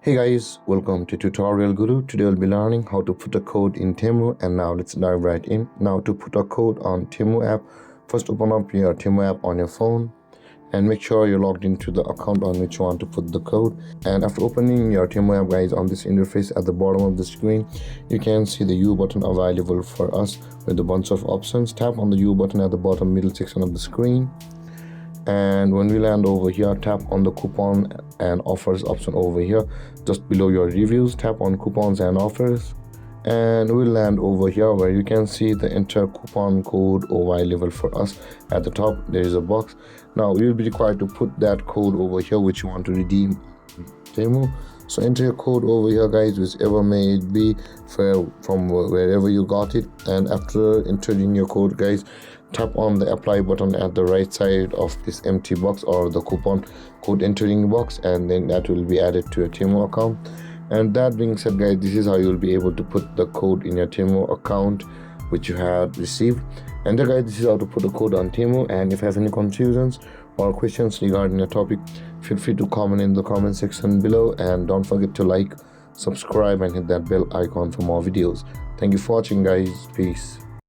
Hey guys, welcome to Tutorial Guru. Today we'll be learning how to put a code in Temu, and now let's dive right in. Now to put a code on Temu app, first open up your Temu app on your phone and make sure you're logged into the account on which you want to put the code. And after opening your Temu app, guys, on this interface at the bottom of the screen, you can see the U button available for us with a bunch of options. Tap on the U button at the bottom middle section of the screen. And when we land over here, tap on the coupon and offers option over here just below your reviews. Tap on coupons and offers, and we'll land over here where you can see the enter coupon code available for us. At the top there is a box. Now you'll be required to put that code over here which you want to redeem Temu. So enter your code over here, guys, whichever may it be from wherever you got it. And after entering your code, guys, tap on the apply button at the right side of this empty box or the coupon code entering box, and then that will be added to your Temu account. And that being said, guys, this is how you'll be able to put the code in your Temu account which you had received. And guys, this is how to put a code on Temu. And if you have any confusions or questions regarding the topic, feel free to comment in the comment section below, and don't forget to like, subscribe and hit that bell icon for more videos. Thank you for watching, guys. Peace.